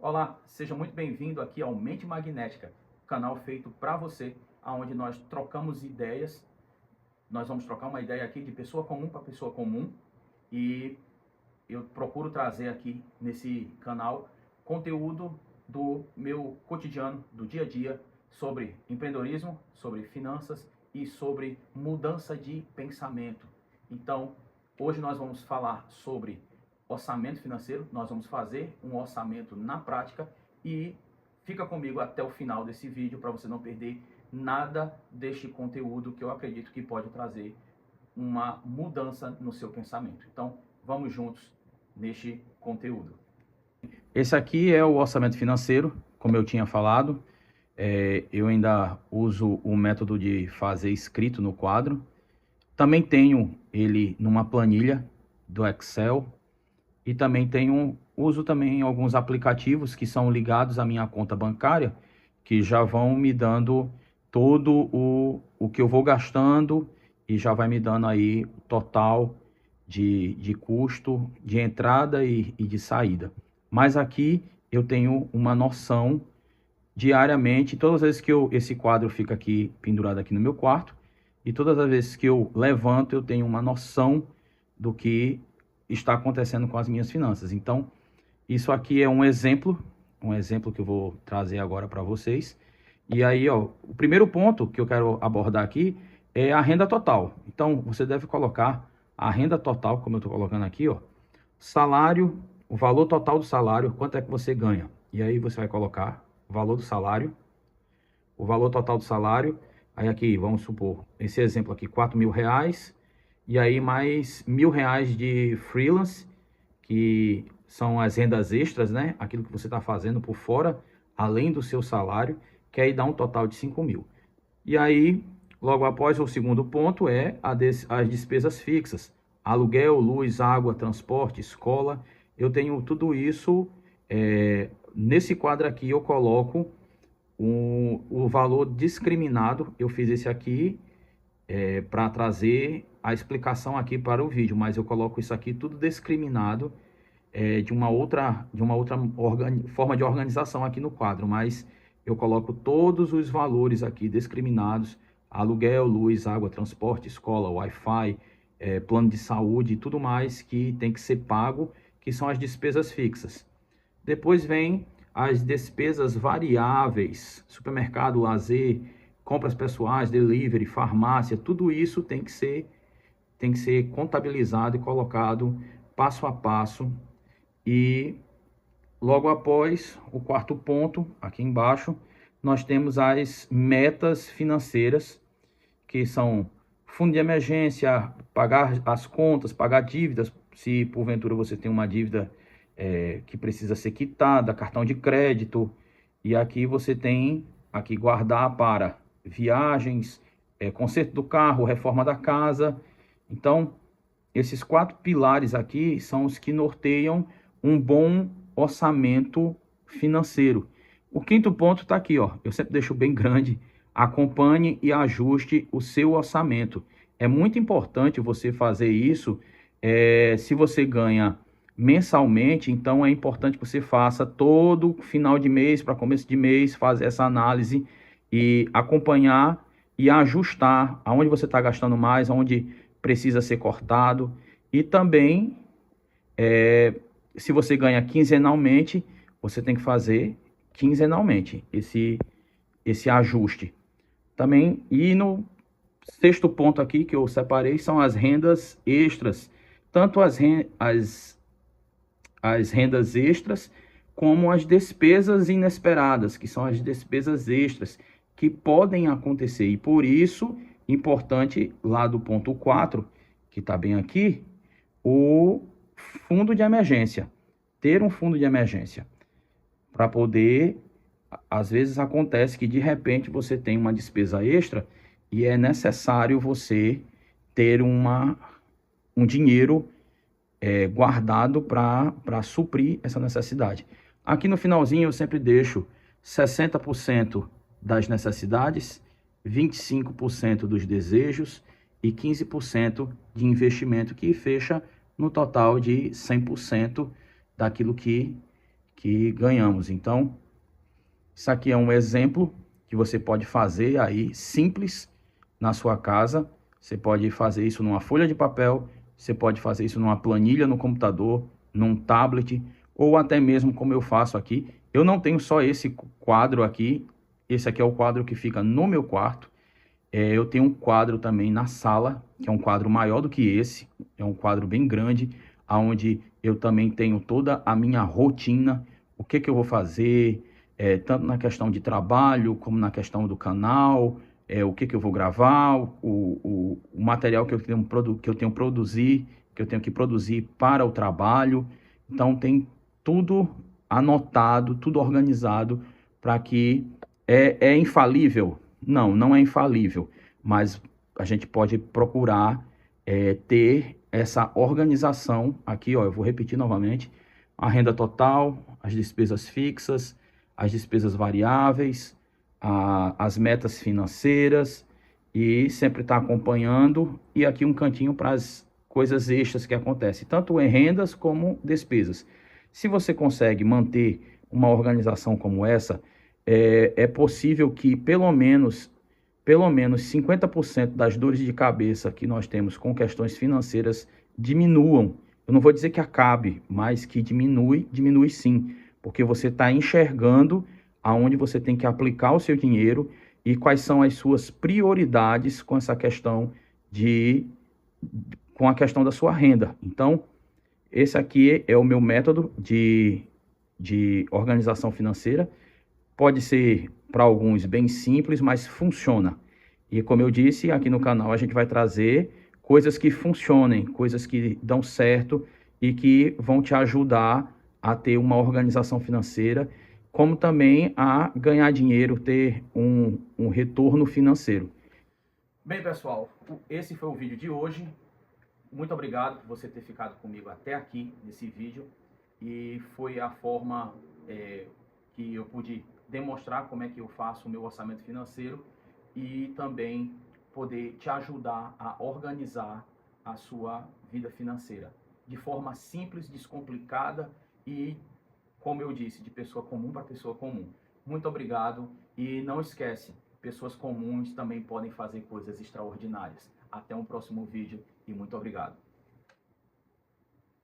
Olá, seja muito bem-vindo aqui ao Mente Magnética, canal feito para você, onde nós trocamos ideias. Nós vamos trocar uma ideia aqui de pessoa comum para pessoa comum e eu procuro trazer aqui nesse canal conteúdo do meu cotidiano, do dia a dia, sobre empreendedorismo, sobre finanças e sobre mudança de pensamento. Então, hoje nós vamos falar sobre orçamento financeiro, nós vamos fazer um orçamento na prática e fica comigo até o final desse vídeo para você não perder nada deste conteúdo que eu acredito que pode trazer uma mudança no seu pensamento. Então, vamos juntos neste conteúdo. Esse aqui é o orçamento financeiro, como eu tinha falado. Eu ainda uso o método de fazer escrito no quadro. Também tenho ele numa planilha do Excel e também uso também alguns aplicativos que são ligados à minha conta bancária, que já vão me dando todo o que eu vou gastando e já vai me dando aí o total de custo de entrada e de saída. Mas aqui eu tenho uma noção diariamente, todas as vezes que esse quadro fica aqui pendurado aqui no meu quarto, e todas as vezes que eu levanto eu tenho uma noção do que está acontecendo com as minhas finanças. Então, isso aqui é um exemplo que eu vou trazer agora para vocês. E aí, ó, o primeiro ponto que eu quero abordar aqui é a renda total. Então, você deve colocar a renda total, como eu estou colocando aqui, ó, salário, o valor total do salário, quanto é que você ganha. E aí você vai colocar o valor do salário, o valor total do salário. Aí aqui, vamos supor, esse exemplo aqui, R$ 4.000, e aí mais R$ 1.000 de freelance, que são as rendas extras, né? Aquilo que você está fazendo por fora, além do seu salário, que aí dá um total de 5.000. E aí, logo após, o segundo ponto é as despesas fixas. Aluguel, luz, água, transporte, escola. Eu tenho tudo isso. Nesse quadro aqui eu coloco o valor discriminado. Eu fiz esse aqui para trazer a explicação aqui para o vídeo, mas eu coloco isso aqui tudo discriminado de uma outra forma de organização aqui no quadro, mas eu coloco todos os valores aqui discriminados: aluguel, luz, água, transporte, escola, Wi-Fi, plano de saúde e tudo mais que tem que ser pago, que são as despesas fixas. Depois vem as despesas variáveis: supermercado, lazer, compras pessoais, delivery, farmácia. Tudo isso tem que ser contabilizado e colocado passo a passo. E logo após, o quarto ponto, aqui embaixo, nós temos as metas financeiras, que são fundo de emergência, pagar as contas, pagar dívidas, se porventura você tem uma dívida que precisa ser quitada, cartão de crédito. E aqui você tem aqui guardar para viagens, conserto do carro, reforma da casa. Então, esses 4 pilares aqui são os que norteiam um bom orçamento financeiro. O quinto ponto está aqui, ó. Eu sempre deixo bem grande: acompanhe e ajuste o seu orçamento. É muito importante você fazer isso. Se você ganha mensalmente, então é importante que você faça todo final de mês para começo de mês, fazer essa análise e acompanhar e ajustar aonde você está gastando mais, aonde precisa ser cortado. E também, se você ganha quinzenalmente, você tem que fazer quinzenalmente esse ajuste. Também, e no sexto ponto aqui que eu separei são as rendas extras. Tanto as rendas extras como as despesas inesperadas, que são as despesas extras que podem acontecer. E por isso, importante lá do ponto 4, que está bem aqui, o fundo de emergência. Ter um fundo de emergência para poder, às vezes acontece que de repente você tem uma despesa extra e é necessário você ter um dinheiro guardado para suprir essa necessidade. Aqui no finalzinho eu sempre deixo 60% das necessidades, 25% dos desejos e 15% de investimento, que fecha no total de 100% daquilo que que ganhamos. Então, isso aqui é um exemplo que você pode fazer aí, simples, na sua casa. Você pode fazer isso numa folha de papel, você pode fazer isso numa planilha no computador, num tablet, ou até mesmo como eu faço aqui. Eu não tenho só esse quadro aqui, esse aqui é o quadro que fica no meu quarto. Eu tenho um quadro também na sala, que é um quadro maior do que esse, é um quadro bem grande, onde eu também tenho toda a minha rotina, o que eu vou fazer, tanto na questão de trabalho, como na questão do canal, o que eu vou gravar, o material que eu tenho que eu tenho que produzir para o trabalho. Então tem tudo anotado, tudo organizado para que é infalível. Não, não é infalível, mas a gente pode procurar ter essa organização aqui, ó, eu vou repetir novamente: a renda total, as despesas fixas, as despesas variáveis, as metas financeiras, e sempre estar acompanhando, e aqui um cantinho para as coisas extras que acontecem, tanto em rendas como despesas. Se você consegue manter uma organização como essa, é possível que pelo menos 50% das dores de cabeça que nós temos com questões financeiras diminuam. Eu não vou dizer que acabe, mas que diminui sim, porque você está enxergando aonde você tem que aplicar o seu dinheiro e quais são as suas prioridades com essa questão com a questão da sua renda. Então, esse aqui é o meu método de organização financeira. Pode ser para alguns bem simples, mas funciona. E como eu disse, aqui no canal a gente vai trazer coisas que funcionem, coisas que dão certo e que vão te ajudar a ter uma organização financeira, como também a ganhar dinheiro, ter um retorno financeiro. Bem, pessoal, esse foi o vídeo de hoje. Muito obrigado por você ter ficado comigo até aqui nesse vídeo. E foi a forma que eu pude demonstrar como é que eu faço o meu orçamento financeiro e também poder te ajudar a organizar a sua vida financeira de forma simples, descomplicada e, como eu disse, de pessoa comum para pessoa comum. Muito obrigado e não esquece, pessoas comuns também podem fazer coisas extraordinárias. Até um próximo vídeo e muito obrigado.